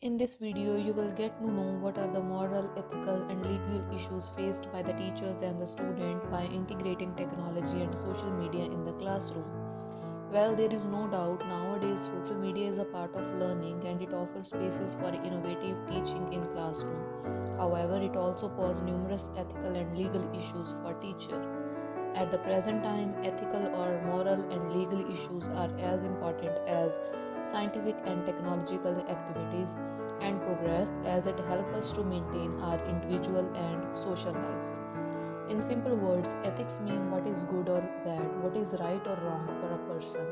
In this video, you will get to know what are the moral, ethical, and legal issues faced by the teachers and the student by integrating technology and social media in the classroom. Well, there is no doubt nowadays social media is a part of learning and it offers spaces for innovative teaching in classroom. However, it also poses numerous ethical and legal issues for teacher. At the present time, ethical or moral and legal issues are as important as scientific and technological activities and progress as it helps us to maintain our individual and social lives. In simple words, ethics mean what is good or bad, what is right or wrong for a person,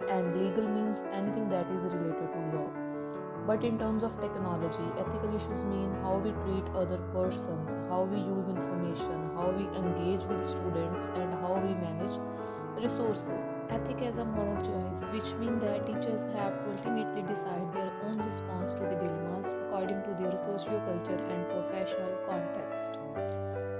and legal means anything that is related to law. But in terms of technology, ethical issues mean how we treat other persons, how we use information, how we engage with students, and how we manage resources. Ethic as a moral choice, which means that teachers have to ultimately decide their own response to the dilemmas according to their socio-culture and professional context.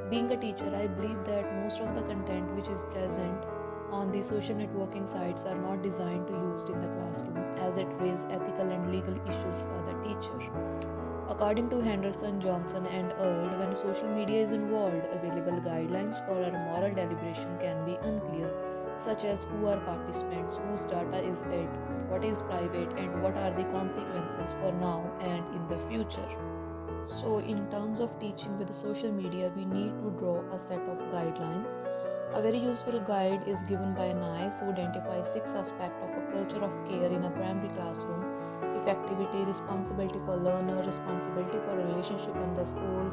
Being a teacher, I believe that most of the content which is present on the social networking sites are not designed to used in the classroom as it raises ethical and legal issues for the teacher. According to Henderson, Johnson and Earl, when social media is involved, available guidelines for our moral deliberation can be unclear, such as who are participants, whose data is it, what is private, and what are the consequences for now and in the future. So, in terms of teaching with social media, we need to draw a set of guidelines. A very useful guide is given by NICE who identifies 6 aspects of a culture of care in a primary classroom: effectivity, responsibility for learner, responsibility for relationship in the school,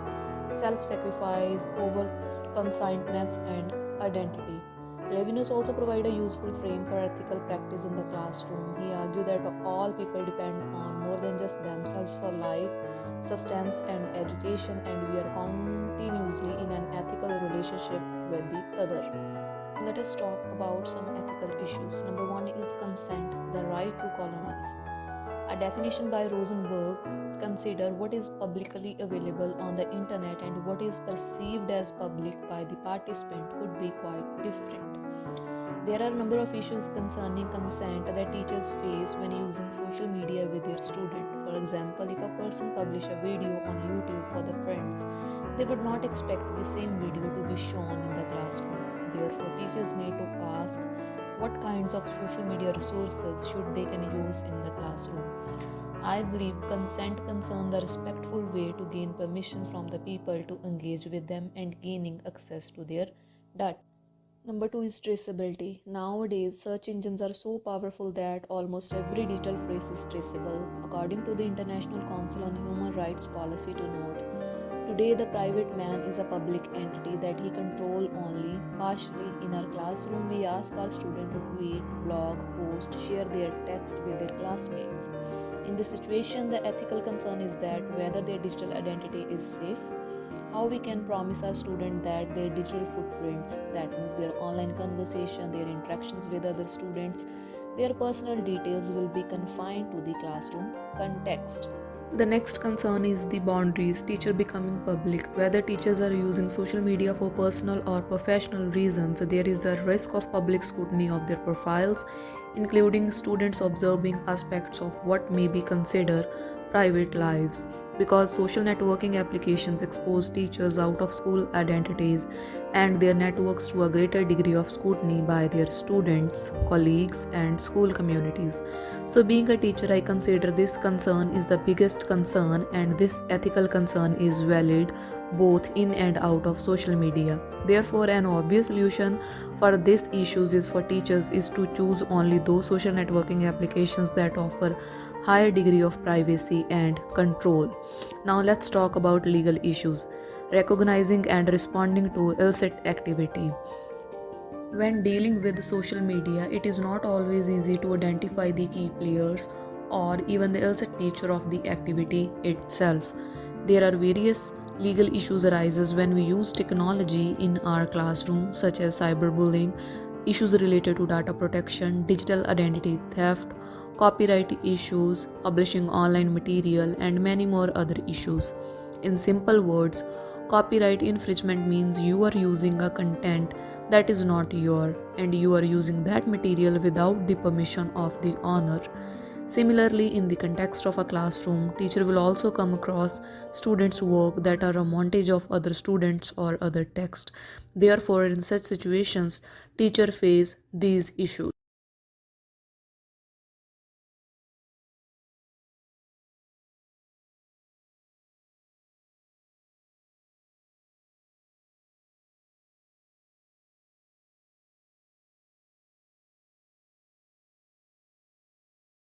self-sacrifice, over-conscientiousness, and identity. Levinus also provided a useful frame for ethical practice in the classroom. He argued that all people depend on more than just themselves for life, sustenance, and education, and we are continuously in an ethical relationship with the other. Let us talk about some ethical issues. Number 1 is consent, the right to colonize. A definition by Rosenberg consider what is publicly available on the internet and what is perceived as public by the participant could be quite different. There are a number of issues concerning consent that teachers face when using social media with their student. For example, if a person publish a video on YouTube for the friends, they would not expect the same video to be shown in the classroom. Therefore, teachers need to ask what kinds of social media resources should they can use in the classroom. I believe consent concerns the respectful way to gain permission from the people to engage with them and gaining access to their data. Number 2 is traceability. Nowadays, search engines are so powerful that almost every digital phrase is traceable. According to the International Council on Human Rights Policy to note, today the private man is a public entity that he controls only partially. In our classroom, we ask our students to tweet, blog, post, share their text with their classmates. In this situation, the ethical concern is that whether their digital identity is safe. How we can promise our students that their digital footprints, that means their online conversation, their interactions with other students, their personal details will be confined to the classroom context. The next concern is the boundaries, teacher becoming public. Whether teachers are using social media for personal or professional reasons, there is a risk of public scrutiny of their profiles, including students observing aspects of what may be considered private lives. Because social networking applications expose teachers out of school identities and their networks to a greater degree of scrutiny by their students, colleagues, and school communities. So, being a teacher, I consider this concern is the biggest concern, and this ethical concern is valid both in and out of social media. Therefore, an obvious solution for these issues is for teachers is to choose only those social networking applications that offer higher degree of privacy and control. Now let's talk about legal issues. Recognizing and responding to illicit activity. When dealing with social media, it is not always easy to identify the key players or even the illicit nature of the activity itself. There are various legal issues arises when we use technology in our classroom, such as cyberbullying, issues related to data protection, digital identity theft, copyright issues, publishing online material, and many more other issues. In simple words, copyright infringement means you are using a content that is not yours and you are using that material without the permission of the owner. Similarly, in the context of a classroom, teacher will also come across students' work that are a montage of other students or other text. Therefore, in such situations, teacher face these issues.